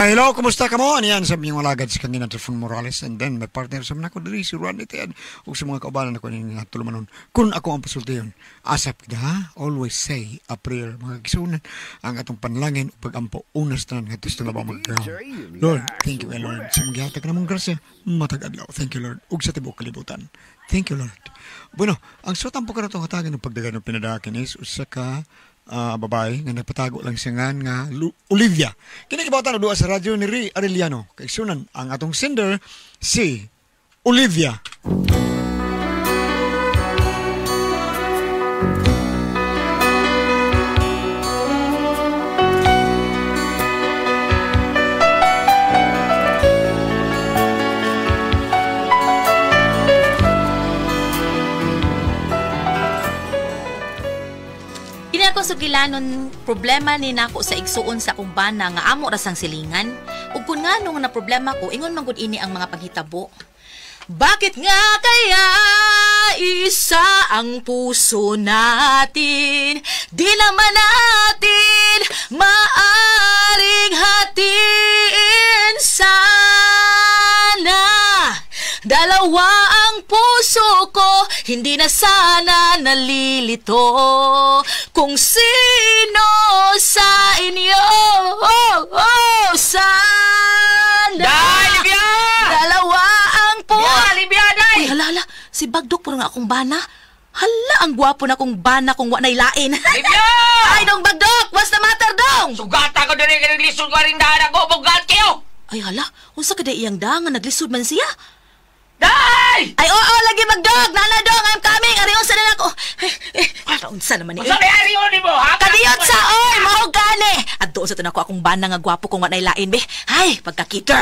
Hello, kumusta ka mo? Ano yan? Sabi niyong alagad sa kanina, Telefon Morales. And then, may partner sa mga ako dali, si Juan Itian. O sa mga kaubanan ako nila tulumanon. Kung ako ang pasulti yun, asap kita ha? Always say a prayer. Mga kisunan, ang atong panlangin, pagampo, unas tanan, nga gusto na ba magkaw. Lord, thank you, Lord. Sa mga gihatag na mong grasya, matagadlaw. Thank you, Lord. Ug sa tibok kalibutan. Thank you, Lord. Bueno, ang sutan po ka na itong hatagan ng pagdagan ng pinadakin is, usa ka, babae nga nagpatago lang siya nga Olivia. Kinikibatan na doon sa radyo ni Ri Arellano. Kaigsunan ang atong sender si Olivia. Sugilanon problema ni nako sa igsuon sa akong bana nga amo ra sang silingan ug kun ngano nga na problema ko ingon man gud ini ang mga panghitabo. Bakit nga kaya isa ang puso natin, di naman natin maaring hatiin sana. Dalawa ang puso ko, hindi na sana nalilito kung sino sa inyo. Sana. Olivia! Dalawa ang puso. Olivia, day! Uy, halala, si Bagdok puro nga akong bana. Hala, ang gwapo na kong bana kung wa na'y lain. Olivia! Ay, dong Bagdok! What's the matter, dong? Sugata ko din yung naglisod ko rin daan ako. Bugat kayo! Ay, hala, unsa kada iyang da nga naglisod man siya? Day! Ay, oo, lagi Bagdok! Nana, dong, I'm coming! Ariyon sa nila ko. Unsa naman ni? Unsa may ariyon mo, ha? Kadiyot sa oy! Mahog gani! At doon sa tanan ko akong bana nga gwapo kung wa na'y lain, be. Ay, pagkakita.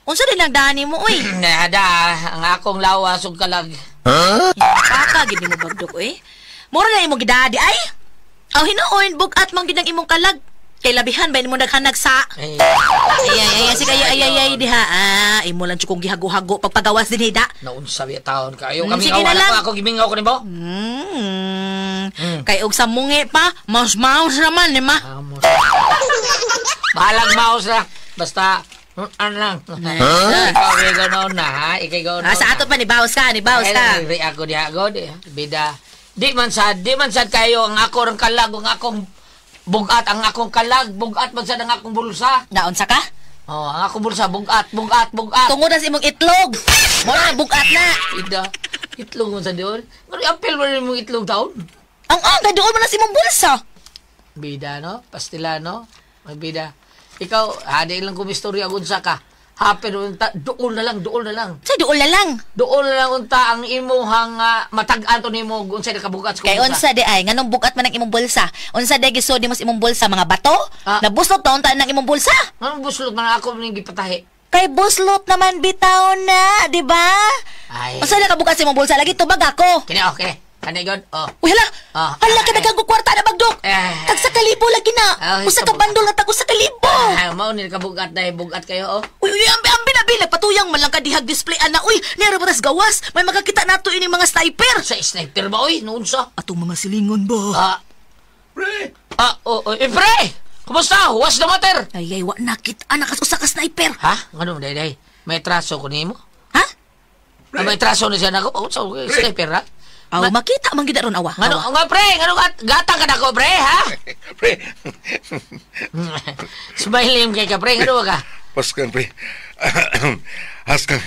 Unsa din nagdani mo, uy? Nada, ang akong lawas ug kalag. Kaka, gini mo Bagdok, uy. Mura na imong gidadi, ay? Aw, hinuon, bugat mang ginang imong kalag. Kay labihan ba mo naghanag sa... Ay, si kayo, ay, diha. Imo lang tsukong gihago-hago pagpagawas din, hida. Naunsa biya taon kayo. Kami sige na awala lang. ko ako gimingaw ko ni mo. Kay og sa mungi pa, mouse naman, di ma? Bahalag mouse na. Basta, ano lang. Ikaw ay ganoon na, ha? Ikay ganoon na. Sa ato pa, ni Baus ka. Ay, ako diha, God. Bida. Di man sad kayo ang ako rin kalag, ang akong bugat, ang akong kalag, bugat man sad ang akong bulsa. Naon sa ka? Oh, ang akong bulsa, bugat. Tungod na sa imong itlog. Mura na bugat na. Ida, itlog mo sa diyon. Ngano apel mo rin mong itlog taon? Ang doon mo na sa imong bulsa. Bida, no? Pastila, no? May bida. Ikaw, hadi lang kumistorya unsa ka. Happen unta, dool na lang. Sa dool na lang. Dool na lang unta ang imuhang matag-an to nimo unsa nakabugat sa Kay unsa di ay nganong bugat man ang imong bulsa? Unsa di gisod mo sa imong bulsa mga bato? Nabuslot taon ta nang imong bulsa? Anong buslot man ako ning gipatahi? Kay buslot naman bitaw na, di ba? Ay. Unsa nakabugat sa imong bulsa lagi tubag ako. Kini okay. Kani god. Oh. Uy, hala! Hala ka nagagong kwarta na, Bagdok! Tag sa kalibo lagi na! Usa ka bandol na tag sa kalibo! Mao ni kabugat dahil bugat kayo, oh. Uy, ambi na bilag! Patuyang man lang ka dihag display, ana! Uy, nira batas gawas! May makakita nato ini mga sniper! Sa sniper ba, oy? Noon sa? Atong mga silingon ba? Pre! Pre! Kumusta? What's the matter? Ay, wa nakit anak usa ka sniper! Ha? Ano, day? May traso ko nimo? Ha? May traso na siya na ko? Oh, so, sniper, ha? Aw, makita man gid ron awa. Ngano nga pre, gata ka nako pre, ha? Pre. Smiling kay ka pre, ngano ka? Paskan pre. Haskan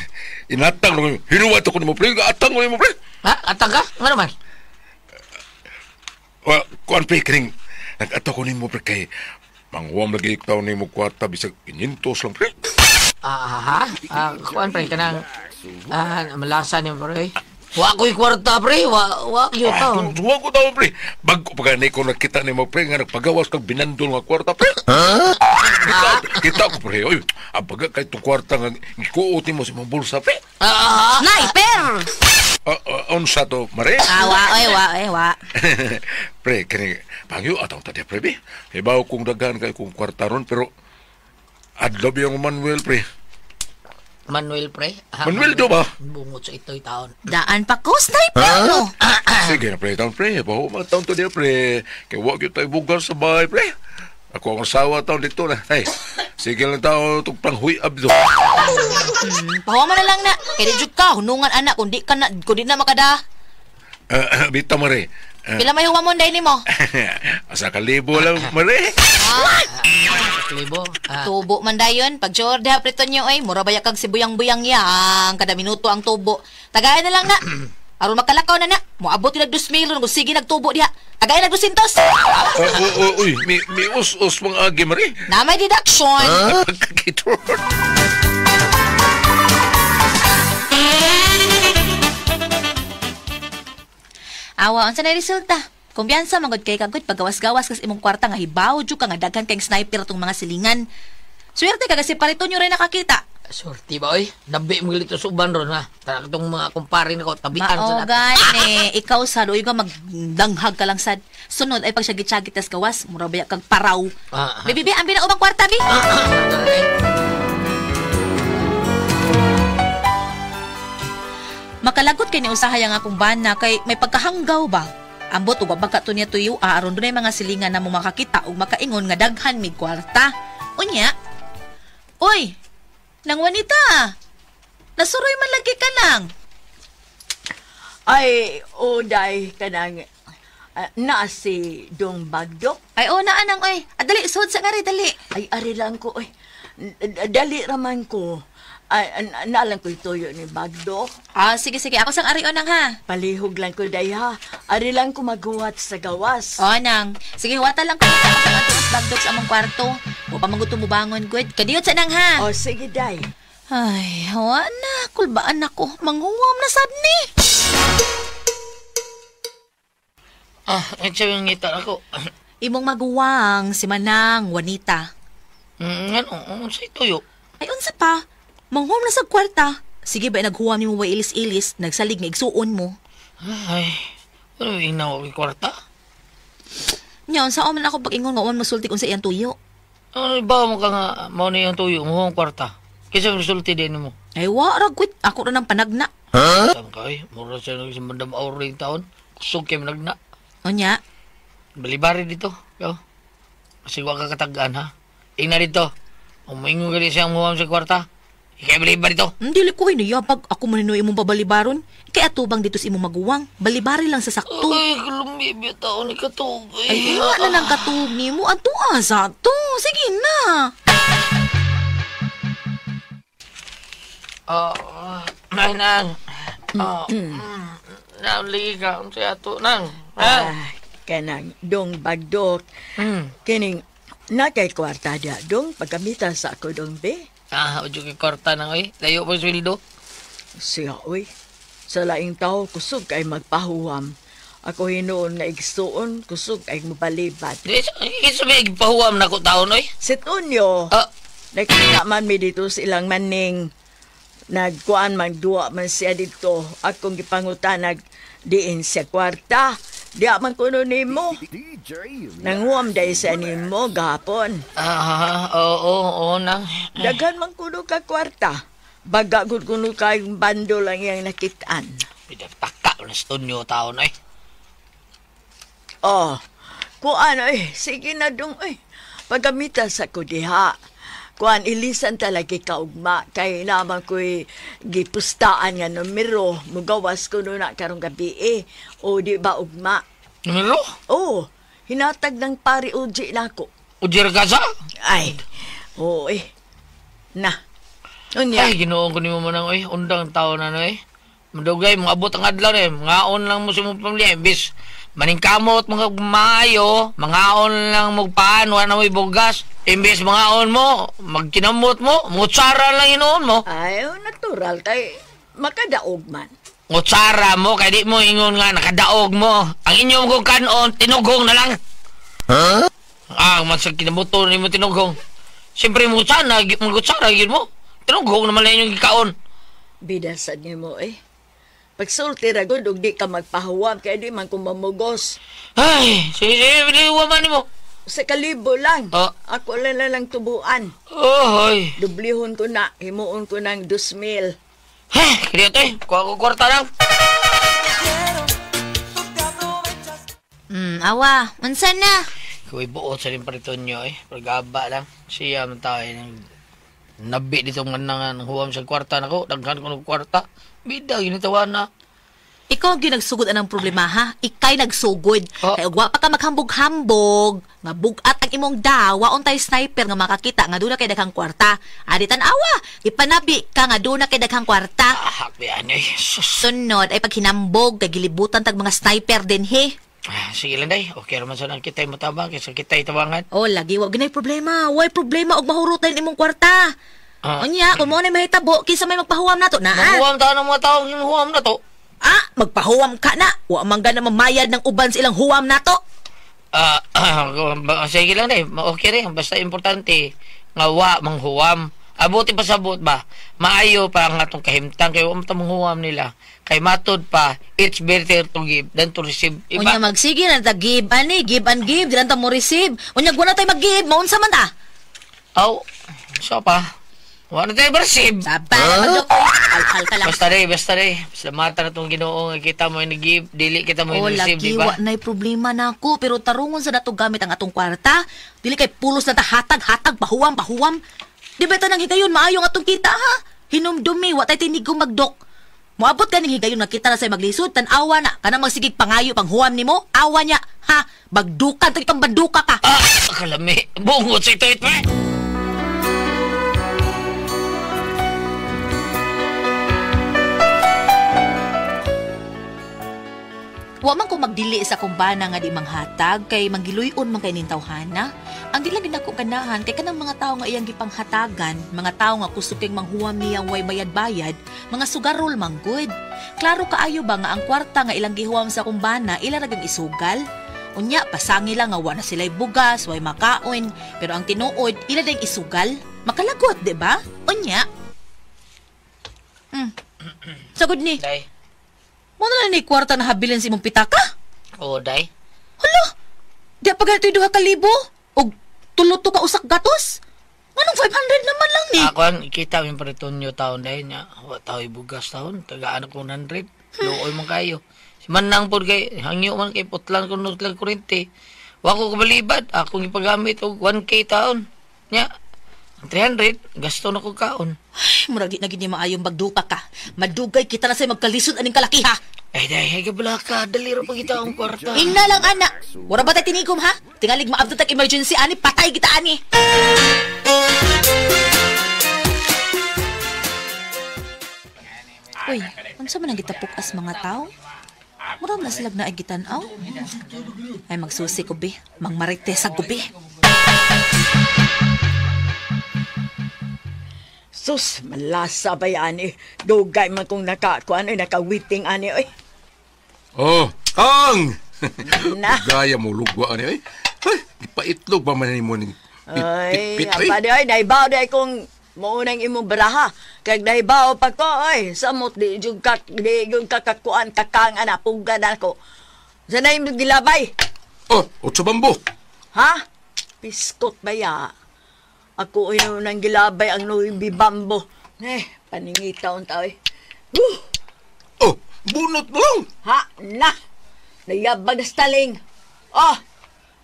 inatang mo. Hinuwat ko mo pre, atang mo pre. Ha? Atang ka? Ngano man? Kuan pre kring nag-ato ko nimo pre kay mangwam lagi ikaw nimo kwarta bisag 500 lang pre. Kuan pre kanang malasa ni pre. Wa ko'y kwarta, pre. Wa yun taon. Wa ko taon, pre. Bago pagani ko nakita ni mo, pre, nga nagpagawas kag binandol nga kwarta, pre. Kita ko, pre. Oy, abaga kay itong kwarta nga ikuuti mo sa mga bulsa, pre. Sniper! Unsa to, Mare? Wa. Pre, kani, pangyo, atang tadi, pre, be. Ibaw kong daghan kay kong kwarta ron, pero adlab yung Manuel, pre. Manuel, pre? Manuel do ba? Bungot sa ito'y taon. Daan pa ko, sniper, no? Sige na, pre, taon, pre. Baho mga taon to niya, pre. Kaya wag yung tayo bugal sa bahay, pre. Ako ang asawa taon dito na. Ay, sige lang tao itong panghuyab do. Pahawa mo na lang na. Kaya di ka, hunungan anak, kung di na makada. Bita Mare. Pila may huwa mo dahil mo? Asa ka libo lang, Mare. Libo. Tubo man dayon. Pag sure diha prito nyo ay, mura baya kag si buyang-buyang yang. Kada minuto ang tubo. Tagayan na lang na. Aron makalakaw na na. Moabot yung nag-2,000 kung sige nagtubo diha. Tagayan nag-200. Uy, may us-us mga agi, Mare. Na may deduction. Pagkakitor. Awa, unsa na resulta? Kumbiyansa manggod kay kagud paggawas-gawas kas imong kwarta nga hibaw jud ka nga daghan kay sniper tong mga silingan. Swerte ka kasi parito nyo rin nakakita. Sorti ba, oy? Dabi mo gilito sa uban ron, ha? Tara itong mga kumpare na ko, tabian sa Mao natin. gani, ikaw sad uy ka magdanghag ka lang sad. Sunod ay pag siya gitsagit tas gawas, mura baya kag paraw. Bibi, ambi na ubang kwarta bi. Makalagot kay ni usahay ang akong bana kay may pagkahanggaw ba? Ambot ug babagka to niya tuyo aron dunay mga silingan na mo makakita ug makaingon nga daghan mig kwarta. Unya. Oy, nang wanita. Nasuroy man lagi ka lang. Ay, oday kanang na si Dong Bagdok. Ay o na anang oy. Dali sud sa ngari dali. Ay, ari lang ko, oy. Dali raman ko. Ay, naalang ko ituyo ni Bagdok. Sige ako sang ari onang ha. Palihog lang ko, day ha. Ari lang ko maghuwat sa gawas. O nang. Sige huwata lang ko sa atos bagdok sa among kwarto. Wa pa magutom mo bangon good. Kadiyot sa nang ha. O, sige, day. Ay, hawa na. Kulbaan ako. Manghuwam na sad ni. Ito yung ngita ako. Imong maguwang si Manang Juanita. Ano sa ituyo? Ay, unsa pa? Manghuwam na sa kwarta. Sige ba naghuwam ni mo way ilis-ilis, nagsalig nga igsuon mo. Ay, ano yung inaw ang kwarta? Nya, unsa man ako pag ingon nga uwan masulti kung sa iyang tuyo. Ano ba mo ka nga, mo na yung tuyo, mo ang kwarta? Kasi ang resulti din mo. Ay, warag wit. Ako na ng panagna. Saan ka eh? Mura siya nung isang bandang aura yung taon. Kusog kayo managna. O nya? Balibari dito. Yo. Kasi huwag ka katagaan ha. Ina dito. Umingon ka rin siyang muwam sa kwarta. Ikay balibari dito. Dili ko inuyabag. Ako maninoy imong babalibaron. Kaya atubang dito sa imong maguwang. Balibari lang sa sakto. Ay, kalumibya taon ni Katog. Ay, wala na ng katug ni mo. Ato asa to. Sige na. Nang. Nauli ka. Ang siya to, nang. Kanang Dong Bagdok. Kining, nakay kwarta dia, Dong. Pagkamita sa ako, Dong, be. Ujo kay kwarta nang, oy. Layo pa sweldo. Siya, uy. Sa laing tao, kusog kay magpahuwam. Ako hinoon nga igsuon, kusog kay mabalibad. Isa may pahuwam na ko taon, oy. Si Tonyo, Ah, nakita man mi dito sa ilang maning. Nagkuan magduwa man siya dito. Akong gipangutanag diin siya kwarta. Diya man kuno nimo. Nanguam day sa nimo gapon. oo, nang. Daghan man kuno ka kwarta. Baga gud kuno kayong bando lang yang nakitaan. Taka na stonyo taon, oy. Oh, kuan oy, sige na dong oy. Pagamita sa ko diha. Kuan ilisan talaga kaugma kay naman ko'y gipustaan nga numero. Mugawas ko na karong gabi O di ba ugma? Numero? Oh, hinatag ng pari uji na ako. Ujir ka sa? Ay, oo Na. Unya. Ay, ginoon ko ni mo manang, oy. Undang taon na, oy. Madugay, mga abot ang adlaw, eh. Mga on lang mo sa mong pamilya, bis. Maningkamot, mga maayo, mga on lang magpaan, wala na mo'y bugas. Imbes mga on mo, magkinamot mo, mutsara lang inoon mo. Ay, natural kay makadaog man. Mutsara mo, kaya di mo ingon nga, nakadaog mo. Ang inyong kong kanon, tinugong na lang. Masag kinabuto ni mo tinugong. Siyempre mutsara, yun mo. Tinugong naman lang yung ikaon. Bidasan niyo mo Pagsulti ragod, og di ka magpahuwam, kaya di man kumamugos. Ay, sige, biliwaman mo. Sa kalibo lang. Oh. Ako lang tubuan. Oy. Dublihon ko na, himuon ko ng 2,000. Kaya ito kuha ko kwarta lang. Awa, unsan na? Kuwi buot sa rin paritonyo Pagaba lang. Siya man tayo nabi dito man ng huwam sa kwarta nako. Daghan ko ng kwarta. Bida, ginitawan na. Ikaw ang ginagsugod anang problema, ha? Ikay nagsugod. Oh. Kaya wa pa ka maghambog-hambog. Nga bugat ang imong dawa. Untay sniper nga makakita. Nga doon na kay daghang kwarta. Adi tanawa. Ipanabi ka nga doon na kay daghang kwarta. Happy ano Sus. Sunod ay paghinambog. Kay gilibutan tag mga sniper din, he. Sige lang day. Okay naman sa nang kita'y matabang. Kaysa kita'y tabangan. Oh, lagi. Wag ginay problema. Way problema. Og mahurutan imong kwarta. Unya, kung mo na mahitabo, kinsa may magpahuwam na to, na? Maghuwam tayo ng mga taong hinuhuwam na to. Magpahuwam ka na. Wa man na mamayad ng uban sa ilang huwam na to. Sige lang day. Okay rin. Basta importante nga wa manghuwam. Abuti pa sabot ba? Maayo pa ang atong kahimtang kay wa man huwam nila. Kay matod pa, it's better to give than to receive. Unya magsige na ta give ani, give and give, di lang ta mo receive. Unya guna tay mag-give, maunsa man ta? Aw, so pa. Wala tayo receive. Sabay, magdok. Al ka lang. Basta rin. Basta mata na itong Ginoo nga kita mo nag-give, dili kita mo receive, di ba? Wa na'y problema na ako, pero tarungon sa nato gamit ang atong kwarta. Dili kay pulos na ta hatag, pahuwam. Di ba ito nang higayon, maayo nga atong kita, ha? Hinumdumi, wa tayo tinigong magdok. Moabot ka ning higayon nga kita na sa'y maglisod, tan-awa na, kanang magsigig pangayo, panghuwam ni mo, awa niya, ha? Bagdukan, tagitang banduka ka. Kalami, bungot sa ito. Wa man ko magdili sa kumbana nga di manghatag kay manggiluyon man kay ning tawhana. Ang dili gid nako ganahan kay kanang mga tawo nga iyang gipanghatagan, mga tawo nga kusog kay manghuwam niyang way bayad-bayad, mga sugarol man good. Klaro kaayo ba nga ang kwarta nga ilang gihuwam sa kumbana ila ra gyud isugal? Unya pasangi lang nga wa na sila'y bugas, way makaon, pero ang tinuod ila ding isugal. Makalagot, di ba? Unya. Sagod ni. Day. Mo na ni kwarta na habilin si imong pitaka? Oo, day. Hala! Di pa ganito yung 2,000 o tulo to ka usak gatos? Anong 500 naman lang ni? Akuan, kita yung paritonyo taon day niya. Tao'y bugas taon. Tagaan ako 100. Looy mo kayo. Si Manang po kay, hangyo man kay putlan ko nutlag kurente. Wako kabalibad. Akong ipagamit og 1K taon. Nya, 300, gasto na ko kaon. Ay, muragi na gini maayong magdupa ka. Madugay kita na sa'y magkalisod aning kalaki, ha? Ay, dahi, gabala ka. Daliro pa kita ang kwarta. Ingna lang, ana. Wala ba tayo tinigom, ha? Tingalig maabot tag emergency, ani. Patay kita, ani. Uy, unsa man ang gitapukas mga tao? Mura na silag na ay gitanaw. Ay, magsusi ko, be. Mangmarite sa gubi. Sus, malasa ba yan eh. Dugay man kung nakakuan ay nakawiting ani oy. Oh, Kang! Na. Gaya mo lugwa ani. Ay, ipaitlog ba man mo ning Ay, pit apa di ay, naibaw di ay kung maunang imong baraha. Kag naibaw pa ko ay, samot di yung kakakuan kakang anapugan ako. Sanay mo gilabay. Oh, otso bambo. Ha? Piskot ba ya? Ako ay nang gilabay ang Louis Bambo. Paningitaon tao eh. Oh, bunot mo lang. Ha? Na! Nayabag na staling. Oh!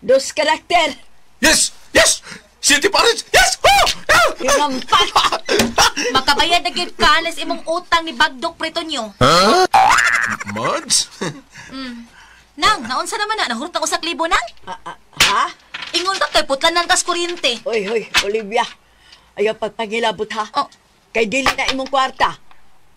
Dos karakter. Yes! Yes! City Paris! Yes! Oh! Hinampat! Makabayad na gyud ka alas imong utang ni Bagdok Pretonyo. Mads? Nang, naunsa naman na? Nahurot ang 1,000 nang? Ha? Ingon ka kay putlan ng tas kuryente. Hoy, Olivia. Ayaw pagpangilabot ha. Oh. Kay dili na imong kwarta.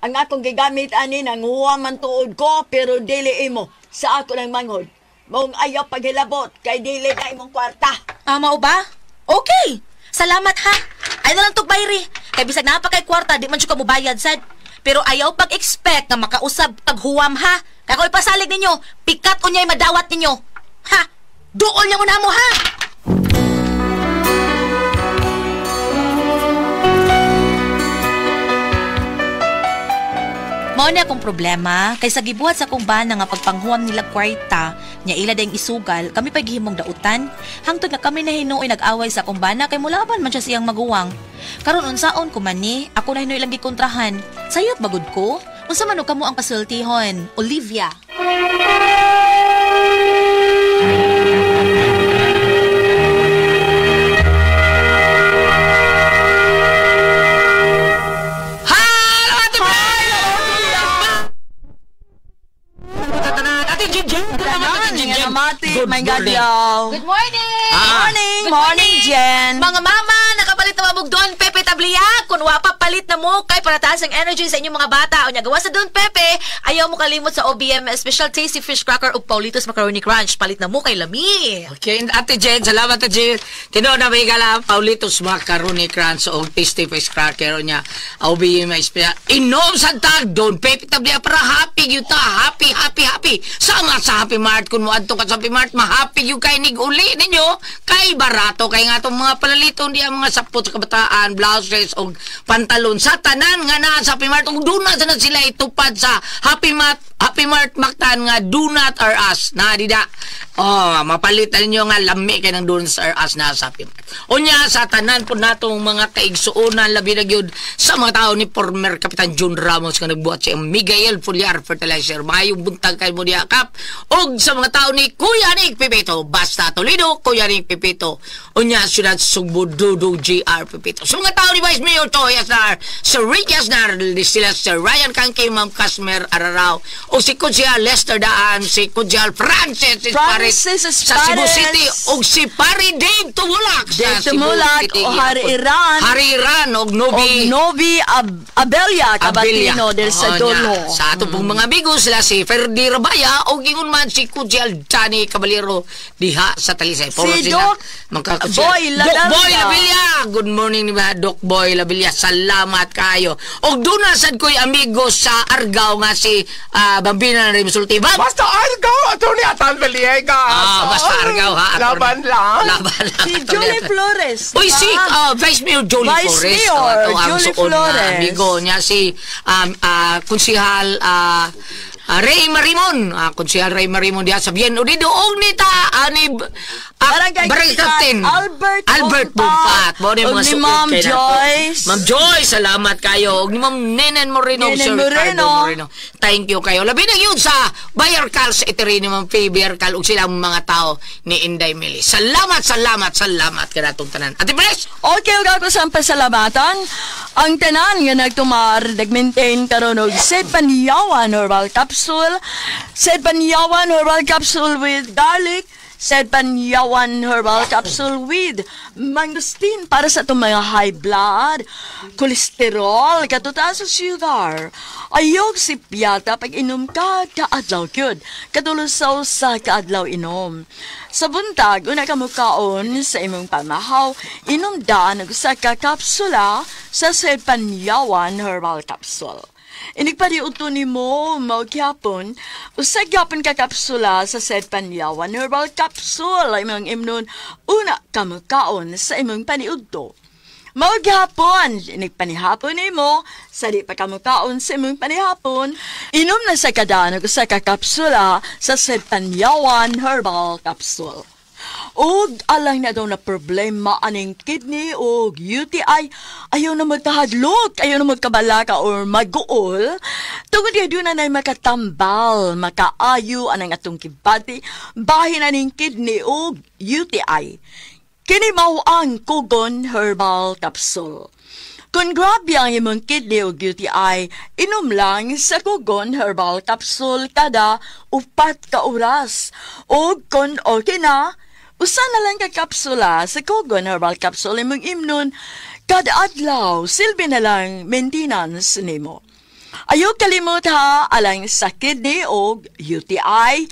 Ang akong gigamit ani nang huwa man tuod ko pero dili imo sa ako lang manghod. Mong ayaw paghilabot kay dili na imong kwarta. Mao ba? Okay. Salamat ha. Ay na lang tog bayri. Kay bisag na pa kay kwarta di man siya ka mubayad sad. Pero ayaw pag-expect nga makausab taghuwam ha. Kaya ko ipasalig ninyo, pikat unyay madawat ninyo. Ha? Duol niya mo na mo ha. Mao na akong problema kay sa gibuhat sa kong bana nga pagpanghuwam nila kwarta nya ila dayang isugal kami pa gihimong dautan hangtod nga kami na hinuoy nag-away sa kong bana kay mulaban man siya siyang maguwang karon unsaon ko man ni ako na hinuoy lang gikontrahan sayop bagud ko unsa man og kamo ang pasultihon Olivia. Good may morning. gadlaw. Good morning! Morning, Jen. Mga mama, nakapalit na mabog doon, Pepe Tablia. Kung wapa palit na mo, kay parataas ang energy sa inyong mga bata. O niya, gawa sa doon, Pepe, ayaw mo kalimot sa OBM Special Tasty Fish Cracker o Paulitos Macaroni Crunch. Palit na mo kay Lami. Okay, Ate Jen, salamat Ate Jen. Tino na may gala, Paulitos Macaroni Crunch o Tasty Fish Cracker niya. Aubi may spya. Inom sa tag doon, Pepe Tablia para happy yun ta. Happy. Sama sa Happy Mart. Kung mo adto ka sa Happy Mart, ma-happy yung kay nig-uli ninyo. Kay barato, kay nga itong mga palalito, hindi ang mga sapot sa kabataan, blouses o pantalon. Sa tanan nga na sa Happy Mart, kung doon na sila itupad sa Happy Mart Mactan nga do not or us na dida. Mapalitan niyo nga lami kay ng do not or us na sa Happy Mart. Unya sa tanan po natong mga kaigsuonan labi na gyud sa mga tao ni former Kapitan John Ramos nga nagbuhat sa Miguel Foliar Fertilizer. Mayong buntag kay mo diakap og sa mga tao ni Kuya Nick Pipito basta Toledo Kuya Nick Pipito. Unya siyudad Sugbo Dudong GR Pipito. Sa mga tao ni Vice Mayor Toy Asnar, Sir Ricky Asnar, sila Sir Ryan Kangkay, Ma'am Casmer Ararao, o si Kuya Lester Daan, si Kuya Francis Esparit sa Cebu City, o si Pari Dave Tumulak sa Cebu City. O Hari Iran, o Nobi Abelia Cabatino del Sadolo. Sa ato pong mga bigo sila si Ferdi Rabaya o gingon man si Kuya Johnny Caballero diha sa Talisay. Si Doc Boy Labilla. Good morning ni Doc Boy Labilla. Salamat kayo. Og duna sad ko'y amigo sa Argao nga si Bambina na rin Sulti. Basta Argao, Atty. Atan Valiega. Basta Argao ha. Laban lang. Si Jolie Flores. Uy, si Vice Mayor Jolie Flores. Jolie Flores. Amigo niya si Konsihal Ray Marimon. Konsihal Ray Marimon diha sa Bien Unido. Og nita Barangay Captain Albert Bumpat. Og ni Ma'am Joyce. Ma'am Joyce, salamat kayo. Og ni Ma'am Nenen Moreno. Sir Ricardo Moreno. Thank you kayo. Labi na yun sa Bayarkal sa itiri ni Ma'am Faye Bayarkal og silang mga tao ni Inday Mili. Salamat kanatong tanan. Ate Pres? Okay, ako sa pasalamatan. Ang tanan nga nagtumar, nag-maintain karon og Sed Panyawan Herbal Capsule. Sed Panyawan Herbal Capsule with garlic. Sed Panyawan Herbal Capsule with mangosteen para sa itong mga high blood, kolesterol, katutaas sa sugar. Ayog si piyata pag inom ka kaadlaw kyud. Katulusaw sa kaadlaw inom. Sa buntag, una ka mukaon sa imong pamahaw, inom daan og sa kapsula sa Sed Panyawan Herbal Capsule. Inigpariuto ni mo, magyapon, usagyapon ka kapsula sa Sed Panyawan Herbal Capsule, imong imnon, una ka mukaon sa imong paniudto. Magyapon, inigpanihapon ni mo, sa di pa ka mukaon sa imong panihapon, inom na sa kadanog sa kakapsula sa Sed Panyawan Herbal Capsule. Og alang na daw na problema aning kidney o UTI, ayaw na magkahadlok, ayaw na magkabalaka or mag-uol, tungod ya doon na makatambal, makaayo anang atong kibati, bahin aning kidney o UTI. Kini mao ang Kugon Herbal Capsule. Kung grabe ang imong kidney o UTI, inom lang sa Kugon Herbal Capsule kada 4 ka oras. O kung okay na, usa na lang ka kapsula sa Kugon Herbal Capsule imong imnon kada adlaw, silbi na lang maintenance nimo. Ayaw kalimot ha, alang sa kidney o UTI,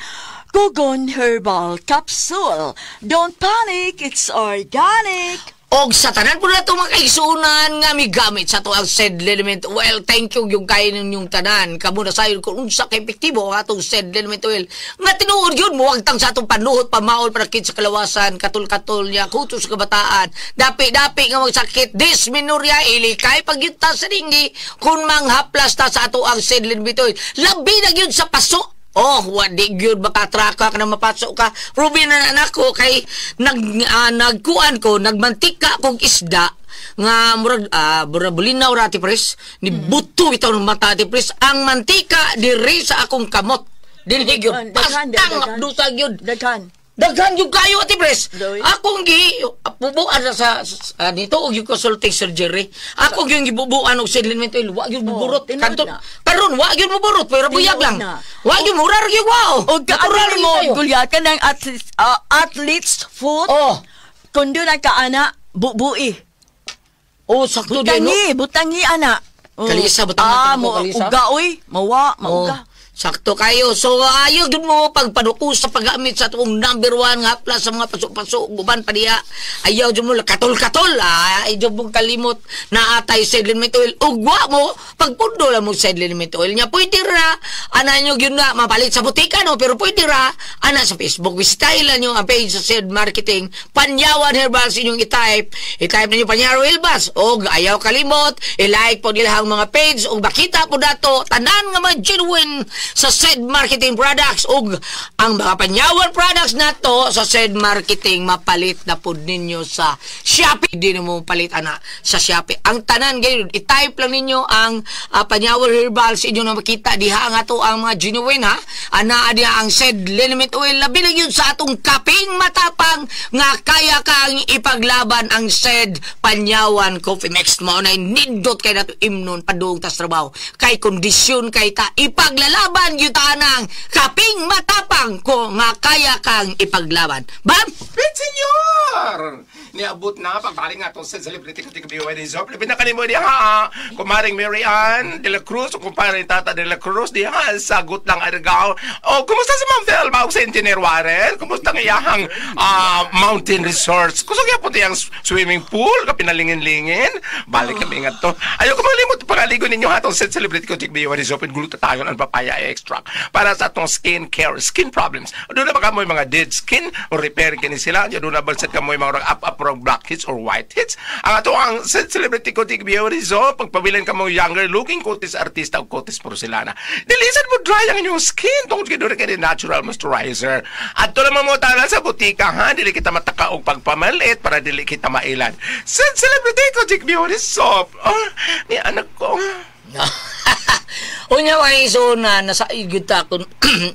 Kugon Herbal Capsule. Don't panic, it's organic. Og sa tanan po na ito mga kaigsunan nga may gamit sa ito ang SED Element Oil. Thank you yung kain ninyong tanan. Kamu na sayo kung unsa ka epektibo atong SED Element Oil. Nga tinuod yun mo, wagtang sa atong panuhot, pamaol, parakit sa kalawasan, katul-katul niya, kuto sa kabataan. Dapi-dapi nga magsakit, dysmenorrhea, ilikay, pagyunta sa dingi, kung manghaplas ta sa ato ang SED Element Oil. Labi na yun sa paso. Wadi gyud makatraka ka na mapasok ka. Ruby na anak ko kay nagkuan ko, nagmantika kong isda nga murag bulinaw ra ti pres ni buto bitaw ng mata ti pres ang mantika diri sa akong kamot. Dili gyud pastang dusag gyud. Daghan yung kayo, Ate Pres. Doy. Akong bubuan sa nito, og yung consulting surgery. Akong yung gibubuan og settlement oil. Wag yung buburot. tinuod na. Karon, wag yung buburot. Pero buyag lang. na. Wag yung murar yung wow. O kaano mo, gulya ka ng athlete's foot, Oh. kung doon ang kaana, bubui. Oh, sakto din, no? Butangi, ana. Oh. Kalisa, butang mo, kalisa. uga, oy. Mauga. Oh, sakto kayo. So, ayaw dun mo pagpanuko sa paggamit sa itong number 1 nga plus sa mga pasok-pasok, guban pa diya. Ayaw dun mo, katol-katol. Ayaw mo kalimot na atay settlement oil. Ugwa mo, pagpundo lang mo settlement oil niya. Pwede ra, nyo yun nga, mapalit sa butika, no? Pero pwede ra, sa Facebook. Visitahin lang nyo ang page sa Said Marketing. Panyawan Herbals inyong i-type. I-type na nyo Panyawan Herbals. O, ayaw kalimot. I-like po nila ang mga page. O, bakita po dato. Tanan nga mga genuine sa Said Marketing products ug ang mga Panyawan products na to sa Said Marketing mapalit na po ninyo sa Shopee. Hindi na mo palit sa Shopee. Ang tanan gayon, i-type lang ninyo ang Panyawan Herbals inyo na makita diha nga to ang mga genuine ha. Ana diha ang Said Liniment Oil labi lang yun sa atong kaping matapang nga kaya kang ipaglaban ang Said Panyawan Coffee Mix mo na nindot kay nato imnon padung tas trabaho kay kondisyon kay ta ipaglalaban yutanang kaping matapang ko nga kaya kang ipaglaban. Bam! Pet senyor! Niabot na pagbaling nga to sa celebrity ko tigbi wedding shop. Labi na kanimo diha kumaring Mary Ann de la Cruz o kumparing Tata de la Cruz diha sagot lang argaw. O kumusta si Ma'am Thelma o sa Engineer Warren? Kumusta ang iyahang mountain resorts? Kusog yapon tiyang swimming pool ka pinalingin-lingin. Balik kami nga to. Ayaw ko malimot pangaligo ninyo atong sa celebrity ko tigbi wedding shop and glutathione ang papaya extract para sa atong skin care, skin problems. Doon na ba kamoy mga dead skin o repair kini sila? Doon na balsat kamoy mga up blackheads or whiteheads. Ang ato ang celebrity Kotik Beauty Zone, pagpabilin ka mong younger looking kutis artista o kutis porcelana. Dilisan mo dry ang inyong skin tungkol kinuri ka natural moisturizer. At to naman mo tala sa butika ha, dili kita mataka og pagpamalit para dili kita mailan. Celebrity Kotik Beauty Soap. Oh, ni anak ko. Unya way so na nasa igita kun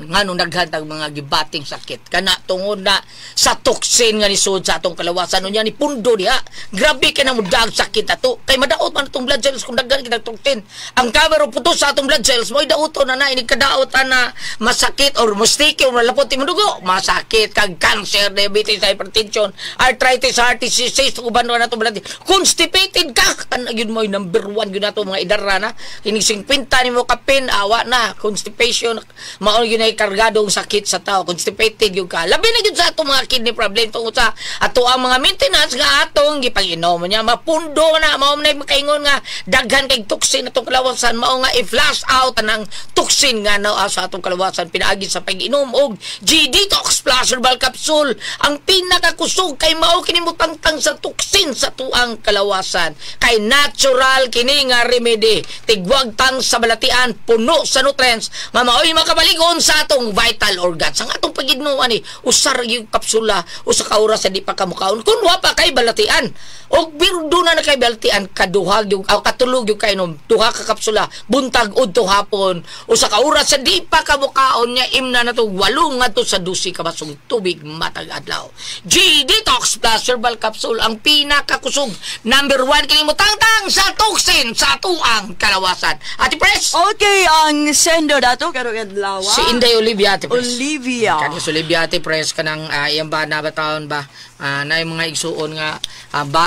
nganong naghatag mga gibating sakit kana tungod na sa toxin nga nisud sa atong kalawasan unya ni pundo diha. Grabe ka na mudag sakit ato kay madaot man atong blood cells kung daghan kita toxin. Ang cover of puto sa atong blood cells mo daoton na inig kadaot na masakit or mustiki or malapot imong dugo, masakit kag cancer, diabetes, hypertension, arthritis, heart disease, uban na atong blood. Constipated ka kana gyud mo number 1 gyud nato mga idara na inig 50 nimo kapin awa na constipation mao gyud ay kargadong sakit sa tao, constipated gyud ka labi na gyud sa ato mga kidney problem tungod sa ato ang mga maintenance nga atong gipang-inom nya mapundo na mao na makaingon nga daghan kay toxin atong kalawasan mao nga i-flush out anang toxin nga naa sa atong kalawasan pinaagi sa pag-inom og G-Detox Plus Herbal Capsule ang pinakakusog kay mao kini mutangtang sa toxin sa tuang kalawasan kay natural kini nga remedy tigwag tang sa balatian puno sa nutrients nga maoy makabaligon sa atong vital organs ang atong pag-inom ani usar yung kapsula usa ka oras sa di pa kamukaon kun wa pa kay balatian og birdo na kay balatian kaduhag yung katulog yung kainom duha ka kapsula buntag udto hapon usa ka oras sa di pa kamukaon nya imna na to 8 ngadto sa 12 ka basong tubig matag adlaw. G-Detox Plus Herbal Capsule ang pinakakusog number 1 kini mutangtang sa toxin sa tuang kalawasan. Ati Pres. Okay, ang sendo dato karo kadlaw. Si Inday Olivia Ati Pres. Olivia. Kani si Olivia Ati Pres kanang iyang ba na bataon ba na yung mga igsuon nga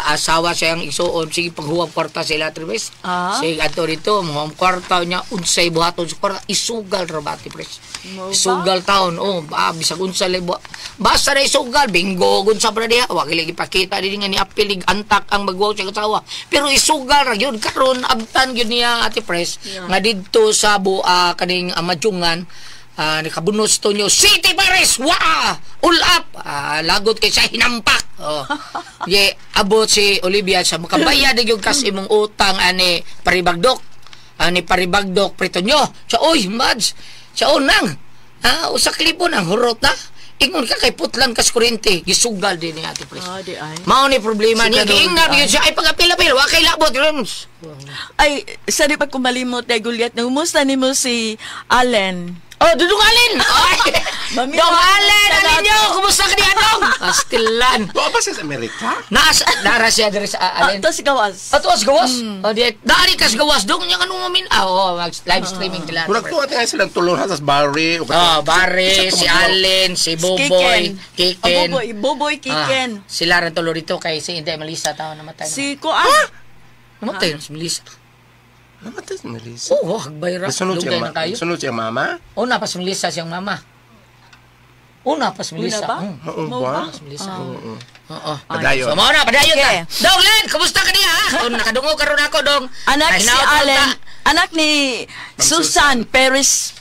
asawa siyang igsuon sige paghuwag kwarta sila Ati Pres. Sige ato dito mo kwarta niya unsay buhaton sa kwarta isugal ra ba Ati Pres. Isugal taon bisag unsay basta na isugal bingo gun sa pra diha wa kay ipakita dinhi nga ni apilig antak ang magwaw sa asawa pero isugal ra gyud karon abtan gyud niya Ati Pres nga didto sa kaning Madjungan nikabunos to nyo City Paris ulap lagot kay sa hinampak abot si Olivia sa makabayad yung kas imong utang ani paribagdok prito nyo sa oy Mads sa unang usak libon ang hurot na ingon ka kay putlan kas kurente gisugal din ni Ate Pres. Mao ni problema niya giingnan gyud siya ay pagapil-apil wa kay labot ay sa di pa kumalimot ay gulyat na humusta nimo si Allen. Oh, Dudong Alin! Ay! Mami, Dong Alin! salamat Alin nyo! po. Kumusta ka niya, Dong? Astilan. Tuwa ba siya sa Amerika? Nara siya diri sa Alin. Ito si Gawas. Ato as gawas. Oh, di dari kas gawas dong nya kanung mamin. Live streaming nila. Murag tuwa nga silang tulungan sa Barry. Oh, Barry, si Allen, si Boboy, Kiken. Boboy Kiken. Sila rin tulo dito kay si Inday Melissa tao namatay. Si Kuan. Namatay si Melissa. Namatay si Melissa. Oo, hagbay ra. Lugay na tayo. Sunod siyang mama? Una pa si Melissa siyang mama. Una pa si Melissa. ba? Oo ba? Si Melissa. Oo. Padayon. So, mauna, padayon Okay. ta. Dong Len, kumusta ka niya? O, nakadungog karon ako, Dong. Anak si Nahinaot ko Allen. ka. Anak ni Susan Perez.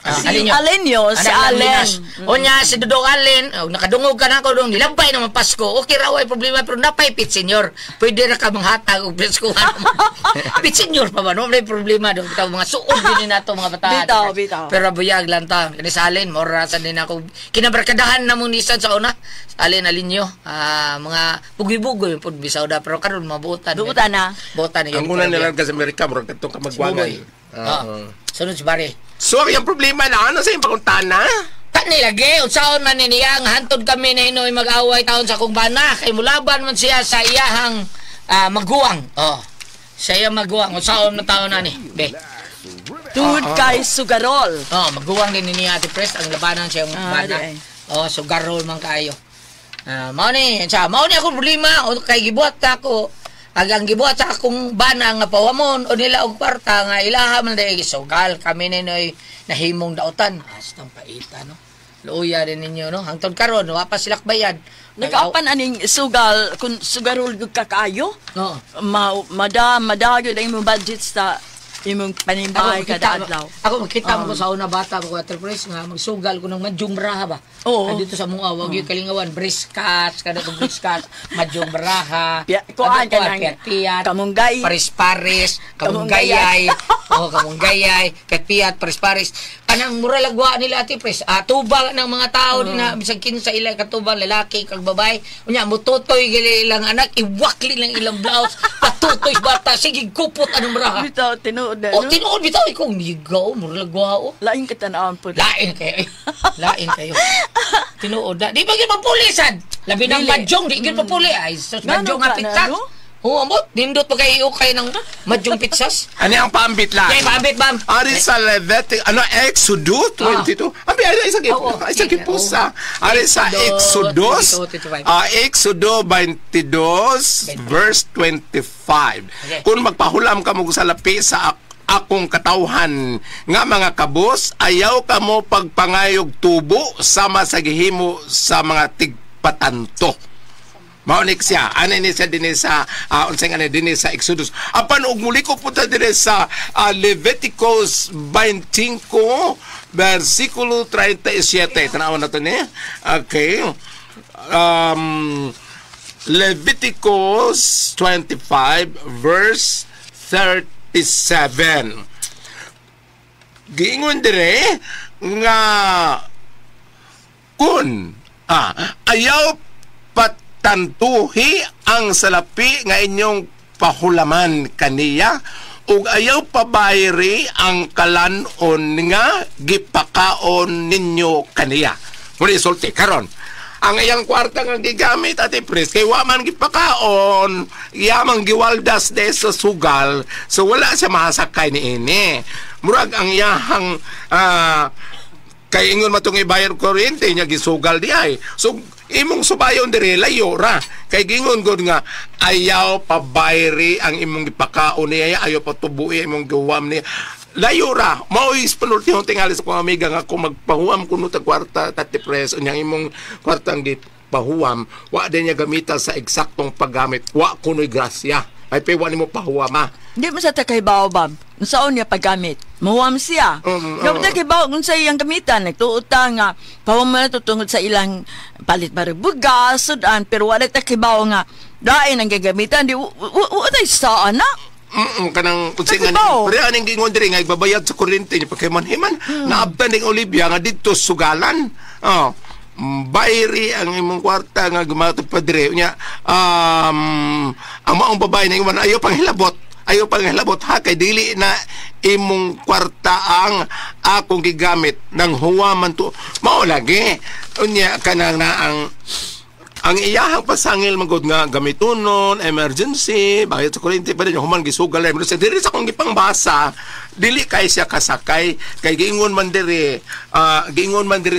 Si Alinyo. Alenyo, si Allen. O niya, si Dudong Allen, nakadungog ka na ako dong, nilabay naman Pasko. Okay raw ay problema, pero napay pit senior. Pwede na ka manghatag o Pasko. Pit senior pa ba? No, may problema dong. Bitaw, mga suod din na ito, mga bata. Bitaw. Pero buyag lang ta. Kani sa Allen, morasan din ako. Kinabarkadahan na mong nisan sa una. Allen, Alinyo. Mga bugoy-bugoy yung pudbisaw da. Pero karon mabutan. Buutan na. Buutan na yun. Ang una nilang ka sa Amerika, murag katong kamagwangan. Sunod si Barry. So, ang problema na, ano sa iyong pakuntana? Tani lagi, unsaon man niya ang hantod kami na inoy mag-away taon sa kung bana kay mulaban man siya sa iyahang maguwang. Oh. Siya maguwang unsaon na taon na ni. Be. Tungod kay Sugarol. Oh, maguwang din ni Ate Pres ang labanan siya bana. di. Oh, sugarol man kayo. Mao ni akong problema o kay gibuhat ka ako. Agang gibuhat sa akong bana nga pawamon o nila og kwarta nga ilaha man dai gisugal kami ninoy nahimong daotan. Astang paita no. Luya din ninyo no. Hangtod karon wa pa silak bayad. Nag-apan aning sugal kun Sugarol gyud ka kaayo. Oo. Madagyo na imong budget sa imong panimbahay kada adlaw. Ako makita mo ko sa una bata ko enterprise nga magsugal ko ng madyong braha ba. Oo. Dito sa mga wag yung kalingawan briskat kada ko briskat madyong braha. Kuan ka nang piat kamunggay. paris-paris kamunggayay. Oh kamunggayay piat paris-paris. Kanang mura lagwa nila ati pres. Tubang ng mga tao din na bisag kinsa ila katubang lalaki kag babae. Unya mututoy gali ilang anak iwakli lang ilang blouse patutoy bata sige kupot anong braha. Bitaw tinuod na. O, tinuod bitaw ikaw migaw, muralagwao. Lain ka tanawon po. Lain kayo, lain kayo. Tinuod na. Di ba yun mapulisan? Labi ng Dili. madyong, di yun mapuli. Ay, sus, madyong nga ka na, pitas. no? Oo, amot. Nindot pa kayo kayo ng madyong pizzas. Ano ang paambit lang? Kaya paambit, bam. Ari sa Levitic, Exodus 22. Abi, ari sa kipusa. Ari sa Exodus, Exodus 22, verse 25. Kung magpahulam ka mo sa lapi sa akong katawhan nga mga kabos, ayaw ka mo pagpangayog tubo sama sa gihimo sa mga tigpatanto. Maunik siya, ni siya din sa unsang din sa Exodus. Apan og muli ko punta din sa Leviticus 25 versikulo 37. Tanaw na to ni. Okay. Leviticus 25 verse 37. Giingon dire nga kun ayaw tantuhi ang salapi nga inyong pahulaman kaniya ug ayaw pabayri ang kalanon nga gipakaon ninyo kaniya. Muli sulti karon ang iyang kwarta nga gigamit Ate Pres kay wa man gipakaon yamang giwaldas de sa sugal so wala siya mahasakay niini. Murag ang iyahang kay ingon matong ibayar kuryente niya gisugal di ay. So imong subayon dire layo ra kay gingon gud nga ayaw pabayri ang imong gipakaon niya ayaw patubuhi imong gawam niya layo ra mao is panultihon tingali sa kong amiga nga kung magpahuam kuno tag kwarta Ate Pres unyang imong kwartang gipahuam wa din niya gamita sa eksaktong paggamit wa kunoy grasya ay pe wa nimo pahuama. Hindi mo sa takaybaw, Bob. Unsaon niya paggamit? Muwam siya. Yung takaybaw, kung sa iyang gamitan, nagtuuta nga, pawang mo na tutungod sa ilang palit bugas, sudan, pero wala takaybaw nga, dain ang gagamitan, di, wala saan na. Kanang unsing nga pare aning gingon diri nga igbabayad sa kuryente ni pagkayman-himan naabtan ning Olivia nga didto sugalan. Bayri ang imong kwarta nga gumatod pa dire nya ang maong babae na iwan ayaw pang hilabot Ayaw pang halabot ha, kay dili na imong kwarta ang akong gigamit ng huwaman to. Mao lagi. Unya ka na ang iyahang pasangil magod nga gamitunon, emergency, bayad sa kuryente pa rin yung human gisugal ay sa diri sa kong gipangbasa, dili kay siya kasakay kay giingon man diri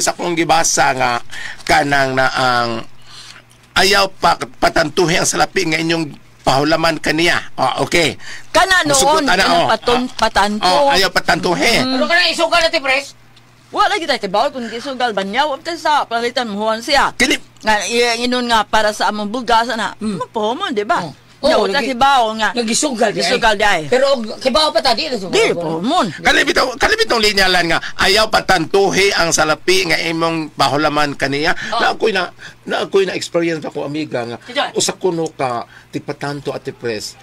sa kong gibasa nga kanang na ang ayaw patantuhi ang salapi nga inyong pahulaman kaniya. Okay. Kana noon, patanto. Ayaw patantuhi. Ano ka na isugal natin, pres? Wala kita tibaw kung gisugal banyaw apta sa palitan muhuan siya. Kini Nga inon nga para sa among bugas na. Mapo mo, di ba? Oo, Nya uta tibaw nga. Nagisugal di ay. Gisugal di ay. Pero kibaw pa ta di Di po mo. kalibitong linyalan nga ayaw patantuhi ang salapi nga imong pahulaman kaniya. Na ako'y na experience ako amiga nga usa kuno ka tipatanto at tipres.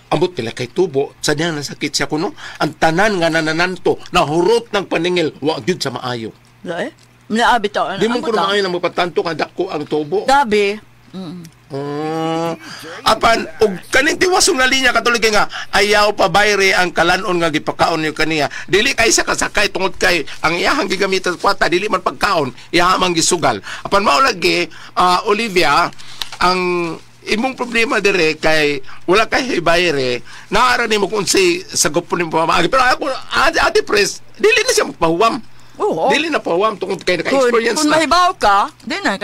Ambot nila kay tubo, sadya nasakit siya kuno. Ang tanan nga nanananto, nahurot ng paningil, wa gyud sa maayo. Dai. Naabit ako. Di mo kuno maayo na mapatanto kang dako ang tubo. Gabi. Apan og kaning tiwasong nga linya katulig nga ayaw pa bayre ang kalanon nga gipakaon niyo kaniya. Dili kay sa kasakay tungod kay ang iyahang gigamitan sa kwata dili man pagkaon, iya man gisugal. Apan mao lagi Olivia ang imong problema dire kay wala kay bayre naara nimo kung si sagop ni pamamaagi pero ako ate pres dili na siya magpahuwam. Oo. Dili na pahuwam tungod kay naka-experience Kung na. mahibaw ka, di na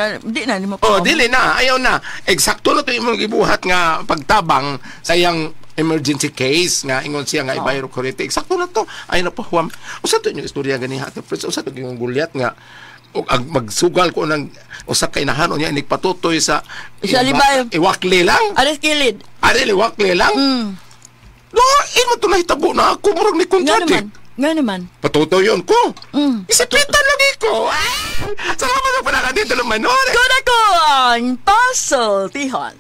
mo pa. Dili na, ayaw na. Eksakto na to imong gibuhat nga pagtabang sa iyang emergency case nga ingon siya nga ibayro kurente. Eksakto na to. Ayaw na pahuwam. Usa to yung istorya gani ha. Usa to yung gulyat nga magsugal ko ng usa kay nahanon niya nigpatutoy sa libay. Iwakli lang. Ares kilid. Iwakli lang. No, imo to nahitabo na ako murag ni contradict. Nga naman. Patutoyon ko. Isipitan lagi ko. Salamat sa panakadito ng manore. Kuna ko ang puzzle, Tihon.